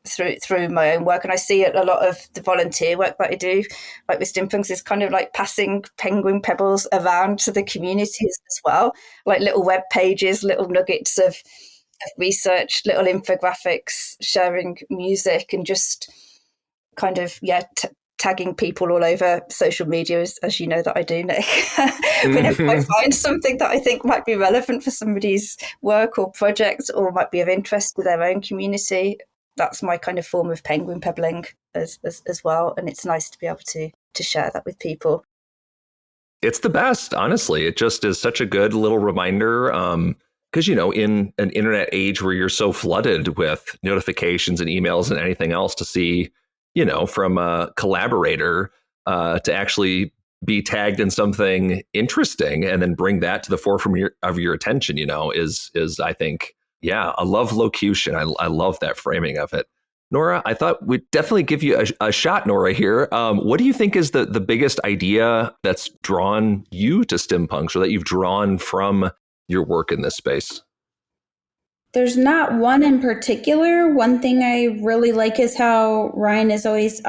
Speaker 5: through my own work. And I see a lot of the volunteer work that I do, like with Stimpunks, is kind of like passing penguin pebbles around to the communities as well, like little web pages, little nuggets of research, little infographics, sharing music, and just kind of tagging people all over social media, as you know that I do, Nick. Whenever I find something that I think might be relevant for somebody's work or project, or might be of interest to their own community, that's my kind of form of penguin pebbling as well. And it's nice to be able to share that with people.
Speaker 2: It's the best, honestly. It just is such a good little reminder. Because, in an internet age where you're so flooded with notifications and emails and anything else, to see, from a collaborator to actually be tagged in something interesting and then bring that to the forefront of your attention, is I think, a love locution. I love that framing of it. Nora, I thought we'd definitely give you a shot, Nora, here. What do you think is the biggest idea that's drawn you to Stimpunks, or that you've drawn from your work in this space?
Speaker 4: There's not one in particular. One thing I really like is how Ryan is always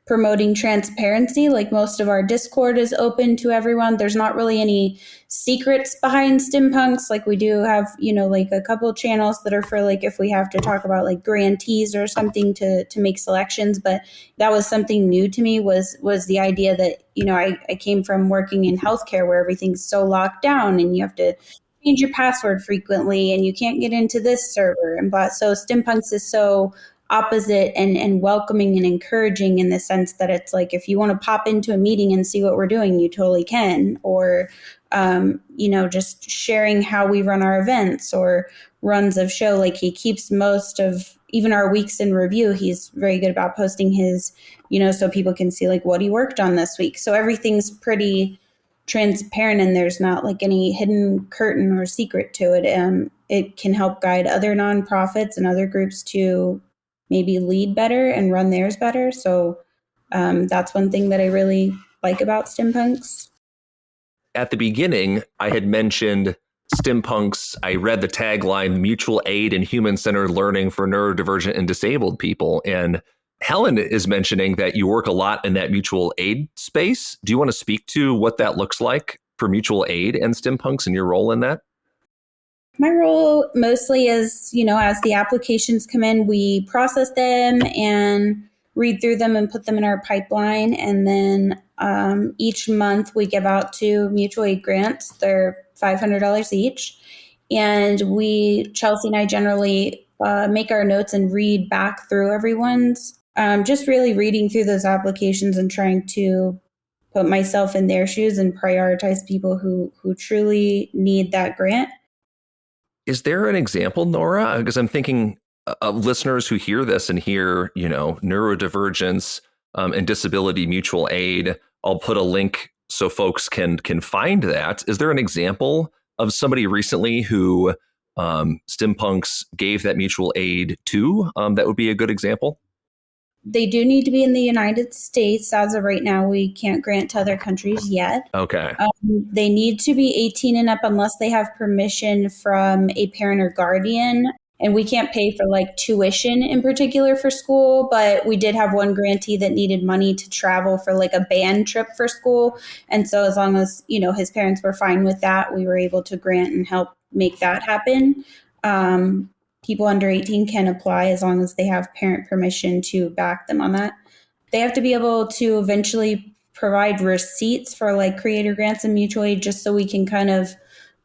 Speaker 4: promoting transparency. Like, most of our Discord is open to everyone. There's not really any secrets behind Stimpunks. Like, we do have, like a couple channels that are for, like, if we have to talk about like grantees or something to make selections. But that was something new to me, was the idea that, I came from working in healthcare where everything's so locked down and you have to change your password frequently and you can't get into this server. So Stimpunks is so opposite and welcoming and encouraging, in the sense that it's like, if you want to pop into a meeting and see what we're doing, you totally can. Or, just sharing how we run our events or runs of show. Like, he keeps most of even our weeks in review. He's very good about posting his, so people can see like what he worked on this week. So everything's pretty transparent, and there's not like any hidden curtain or secret to it. It can help guide other nonprofits and other groups to maybe lead better and run theirs better. So that's one thing that I really like about Stimpunks.
Speaker 2: At the beginning, I had mentioned Stimpunks. I read the tagline, mutual aid and human-centered learning for neurodivergent and disabled people. And Helen is mentioning that you work a lot in that mutual aid space. Do you want to speak to what that looks like for mutual aid and Stimpunks and your role in that?
Speaker 4: My role mostly is, as the applications come in, we process them and read through them and put them in our pipeline. And then each month we give out 2 mutual aid grants. They're $500 each. And Chelsea and I generally make our notes and read back through everyone's, just really reading through those applications and trying to put myself in their shoes and prioritize people who truly need that grant.
Speaker 2: Is there an example, Nora? Because I'm thinking of listeners who hear this and hear, neurodivergence and disability mutual aid. I'll put a link so folks can find that. Is there an example of somebody recently who Stimpunks gave that mutual aid to, that would be a good example?
Speaker 4: They do need to be in the United States. As of right now, we can't grant to other countries yet.
Speaker 2: Okay.
Speaker 4: They need to be 18 and up unless they have permission from a parent or guardian. And we can't pay for like tuition in particular for school, but we did have one grantee that needed money to travel for like a band trip for school. And so as long as, his parents were fine with that, we were able to grant and help make that happen. People under 18 can apply as long as they have parent permission to back them on that. They have to be able to eventually provide receipts for like creator grants and mutual aid just so we can kind of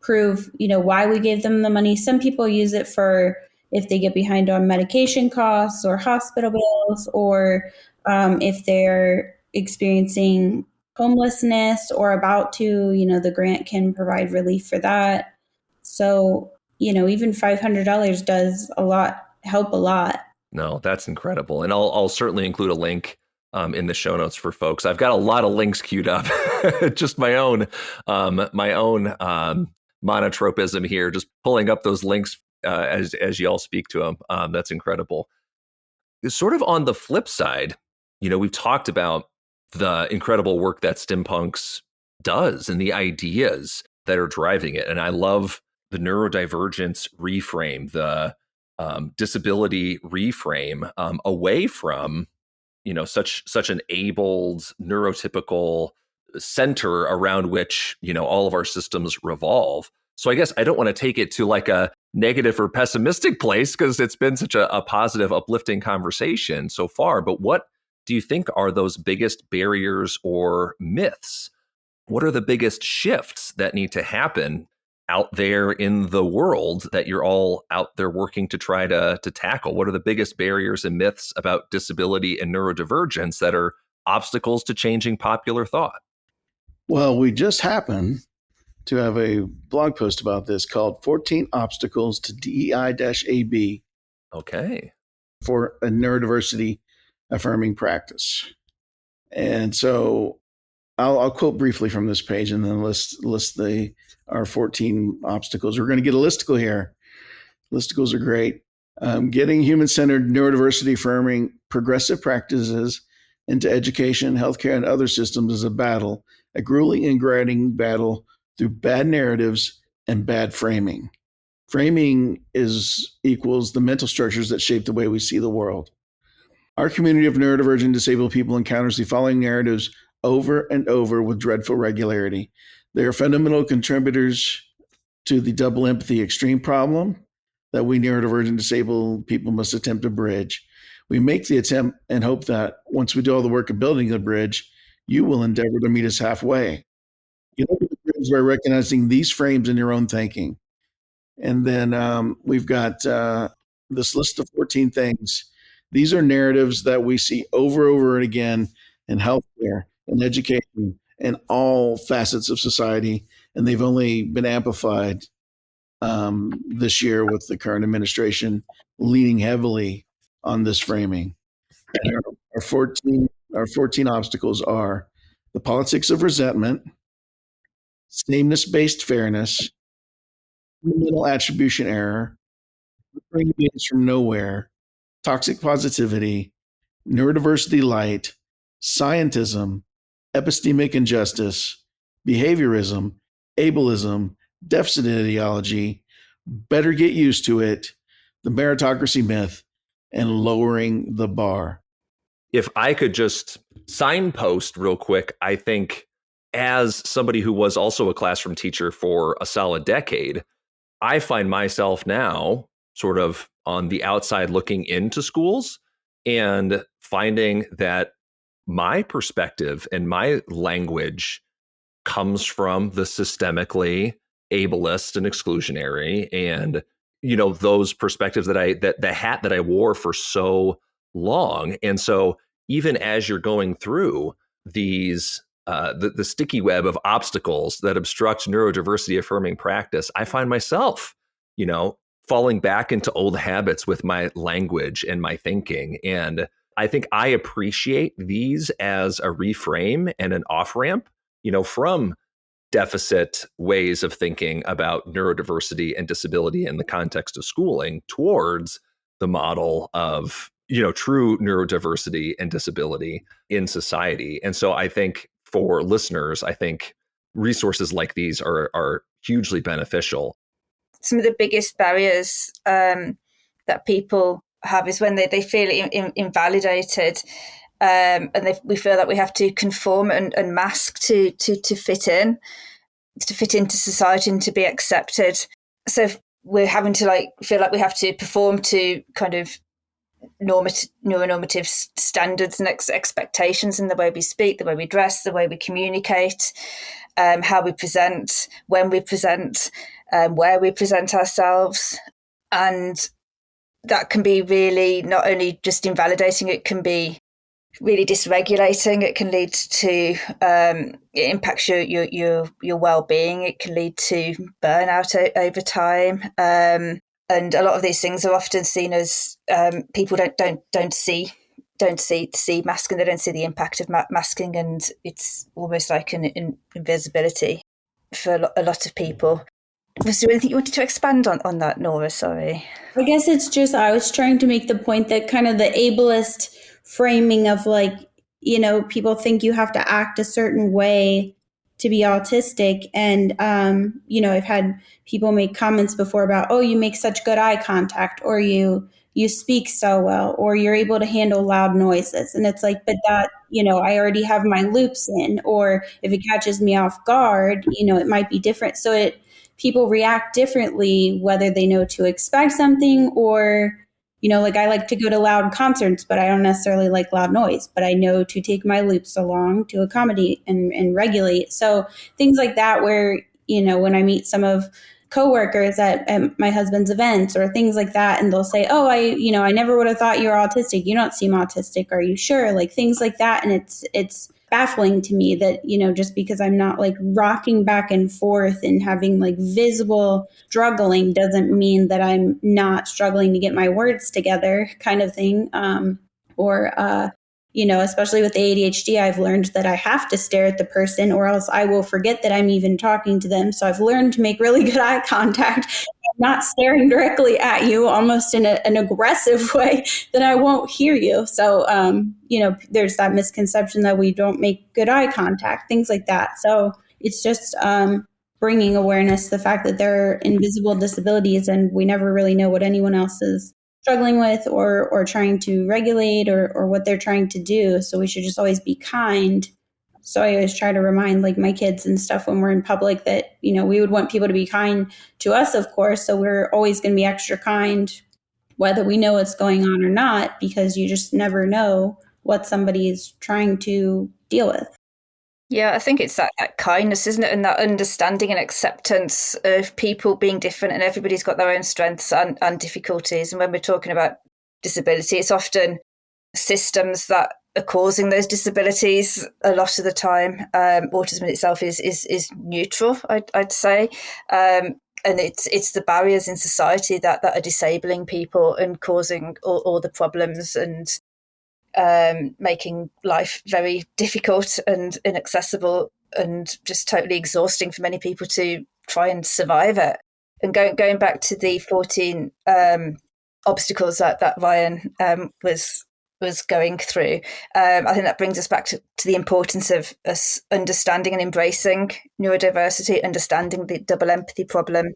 Speaker 4: prove, why we gave them the money. Some people use it for if they get behind on medication costs or hospital bills, or if they're experiencing homelessness or about to, the grant can provide relief for that. So, even $500 does help a lot.
Speaker 2: No, that's incredible. And I'll certainly include a link in the show notes for folks. I've got a lot of links queued up, just my own monotropism here, just pulling up those links as you all speak to them. That's incredible. Sort of on the flip side, we've talked about the incredible work that Stimpunks does and the ideas that are driving it. And I love the neurodivergence reframe, the disability reframe, away from such an abled neurotypical center around which all of our systems revolve. So I guess I don't want to take it to like a negative or pessimistic place, because it's been such a positive, uplifting conversation so far. But what do you think are those biggest barriers or myths? What are the biggest shifts that need to happen out there in the world that you're all out there working to try to tackle? What are the biggest barriers and myths about disability and neurodivergence that are obstacles to changing popular thought?
Speaker 1: Well, we just happen to have a blog post about this called 14 Obstacles to DEI-AB.
Speaker 2: Okay.
Speaker 1: For a neurodiversity affirming practice. And so I'll quote briefly from this page and then list our 14 obstacles. We're going to get a listicle here. Listicles are great. Getting human-centered neurodiversity affirming progressive practices into education, healthcare, and other systems is a grueling and grinding battle through bad narratives and bad framing. Framing equals the mental structures that shape the way we see the world. Our community of neurodivergent disabled people encounters the following narratives over and over with dreadful regularity. They are fundamental contributors to the double empathy extreme problem that we neurodivergent disabled people must attempt to bridge. We make the attempt and hope that once we do all the work of building the bridge, you will endeavor to meet us halfway. You look at the bridge by recognizing these frames in your own thinking. And then we've got this list of 14 things. These are narratives that we see over and again in healthcare and education and all facets of society. And they've only been amplified this year with the current administration leaning heavily on this framing. And our 14 obstacles are the politics of resentment, sameness-based fairness, fundamental attribution error, bring means from nowhere, toxic positivity, neurodiversity light, scientism, epistemic injustice, behaviorism, ableism, deficit ideology, better get used to it, the meritocracy myth, and lowering the bar.
Speaker 2: If I could just signpost real quick, I think as somebody who was also a classroom teacher for a solid decade, I find myself now sort of on the outside looking into schools and finding that my perspective and my language comes from the systemically ableist and exclusionary, and those perspectives that the hat that I wore for so long. And so even as you're going through these the sticky web of obstacles that obstruct neurodiversity affirming practice, I find myself falling back into old habits with my language and my thinking. And I think I appreciate these as a reframe and an off ramp from deficit ways of thinking about neurodiversity and disability in the context of schooling towards the model of, true neurodiversity and disability in society. And so I think for listeners, I think resources like these are hugely beneficial.
Speaker 5: Some of the biggest barriers that people have is when they feel invalidated, and we feel that we have to conform and mask to fit in, to fit into society and to be accepted. So we're having to feel like we have to perform to kind of neuronormative standards and expectations in the way we speak, the way we dress, the way we communicate, how we present, when we present, where we present ourselves. And that can be really not only just invalidating, it can be really dysregulating. It can lead to it impacts your well-being. It can lead to burnout over time. And a lot of these things are often seen as people don't see masking. They don't see the impact of masking, and it's almost like an invisibility for a lot of people. Was there anything you wanted to expand on that, Nora? Sorry.
Speaker 4: I guess it's just, I was trying to make the point that kind of the ableist framing of people think you have to act a certain way to be autistic. And, I've had people make comments before about, oh, you make such good eye contact, or you speak so well, or you're able to handle loud noises. And it's like, but that, I already have my loops in, or if it catches me off guard, it might be different. So people react differently, whether they know to expect something or, I like to go to loud concerts, but I don't necessarily like loud noise, but I know to take my loops along to accommodate and regulate. So things like that, where, when I meet some of coworkers at my husband's events or things like that, and they'll say, oh, I never would have thought you were autistic. You don't seem autistic. Are you sure? Like things like that. And it's baffling to me that, just because I'm not rocking back and forth and having visible struggling doesn't mean that I'm not struggling to get my words together, kind of thing. Especially with the ADHD, I've learned that I have to stare at the person or else I will forget that I'm even talking to them. So I've learned to make really good eye contact, not staring directly at you, almost in an aggressive way, then I won't hear you. So, there's that misconception that we don't make good eye contact, things like that. So it's just bringing awareness to the fact that there are invisible disabilities and we never really know what anyone else is struggling with or trying to regulate or what they're trying to do. So we should just always be kind. So I always try to remind my kids and stuff when we're in public that, we would want people to be kind to us, of course. So we're always going to be extra kind, whether we know what's going on or not, because you just never know what somebody's trying to deal with.
Speaker 5: Yeah, I think it's that kindness, isn't it? And that understanding and acceptance of people being different, and everybody's got their own strengths and difficulties. And when we're talking about disability, it's often systems that are causing those disabilities a lot of the time. Autism in itself is neutral, I'd say. And it's the barriers in society that are disabling people and causing all the problems and making life very difficult and inaccessible and just totally exhausting for many people to try and survive it. And going back to the 14 obstacles that Ryan was going through, I think that brings us back to the importance of us understanding and embracing neurodiversity, understanding the double empathy problem,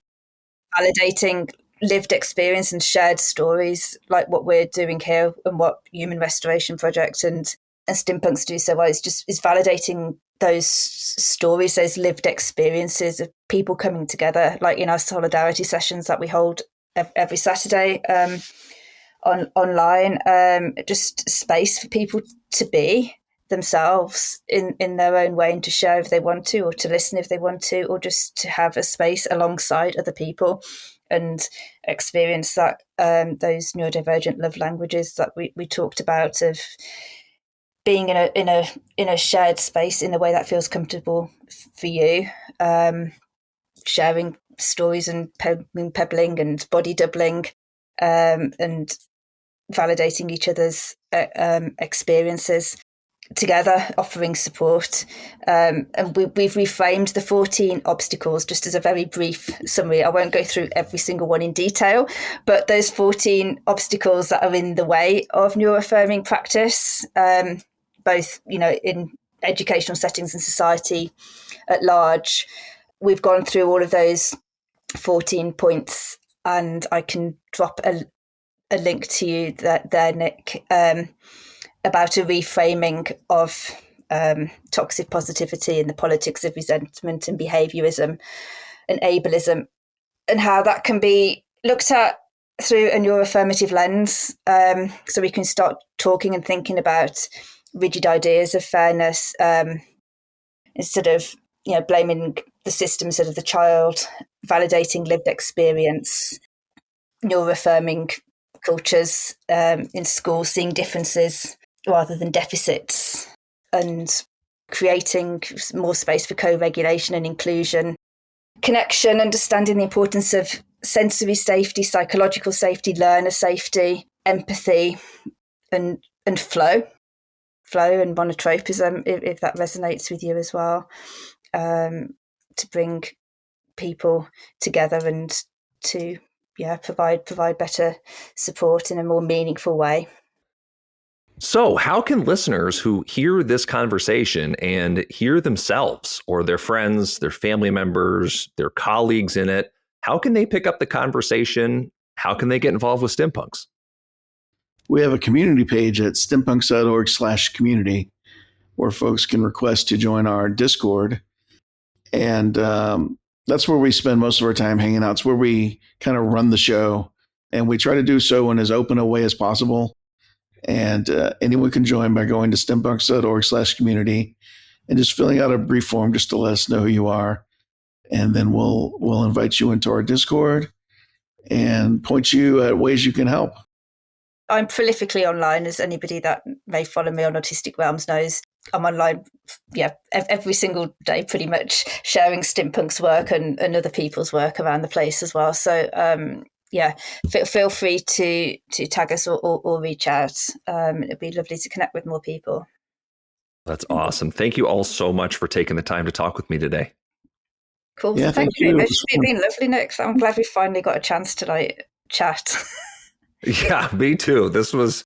Speaker 5: validating lived experience and shared stories like what we're doing here and what Human Restoration Project and Stimpunks do so well is validating those stories, those lived experiences of people coming together, like in our solidarity sessions that we hold every Saturday online, just space for people to be themselves in their own way and to share if they want to, or to listen if they want to, or just to have a space alongside other people and experience that those neurodivergent love languages that we talked about, of being in a shared space in a way that feels comfortable for you, sharing stories and pebbling and body doubling, and validating each other's experiences. together offering support. And we've reframed the 14 obstacles just as a very brief summary. I won't go through every single one in detail, but those 14 obstacles that are in the way of neuroaffirming practice, both, in educational settings and society at large. We've gone through all of those 14 points, and I can drop a link to you there, Nick, about a reframing of toxic positivity and the politics of resentment and behaviorism and ableism, and how that can be looked at through a neuroaffirmative lens, so we can start talking and thinking about rigid ideas of fairness, instead of blaming the system instead of the child, validating lived experience, neuroaffirming cultures in schools, seeing differences rather than deficits, and creating more space for co-regulation and inclusion, connection, understanding the importance of sensory safety, psychological safety, learner safety, empathy, and flow and monotropism, if that resonates with you as well, to bring people together and to provide better support in a more meaningful way.
Speaker 2: So how can listeners who hear this conversation and hear themselves or their friends, their family members, their colleagues in it, how can they pick up the conversation? How can they get involved with Stimpunks?
Speaker 1: We have a community page at stimpunks.org/community where folks can request to join our Discord. And that's where we spend most of our time hanging out. It's where we kind of run the show. And we try to do so in as open a way as possible. And anyone can join by going to stimpunks.org/community and just filling out a brief form just to let us know who you are. And then we'll invite you into our Discord and point you at ways you can help.
Speaker 5: I'm prolifically online, as anybody that may follow me on Autistic Realms knows. I'm online, every single day, pretty much, sharing Stimpunks' work and other people's work around the place as well. So, feel free to tag us or reach out. It'd be lovely to connect with more people.
Speaker 2: That's awesome. Thank you all so much for taking the time to talk with me today.
Speaker 5: Cool.
Speaker 1: Yeah,
Speaker 5: Thank you. It's been lovely, Nick. I'm glad we finally got a chance to chat.
Speaker 2: Yeah, me too. This was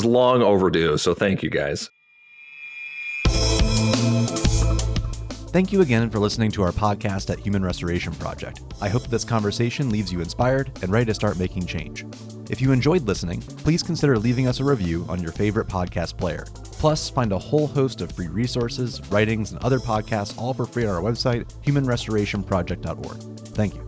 Speaker 2: long overdue. So thank you guys.
Speaker 6: Thank you again for listening to our podcast at Human Restoration Project. I hope this conversation leaves you inspired and ready to start making change. If you enjoyed listening, please consider leaving us a review on your favorite podcast player. Plus, find a whole host of free resources, writings, and other podcasts all for free on our website, humanrestorationproject.org. Thank you.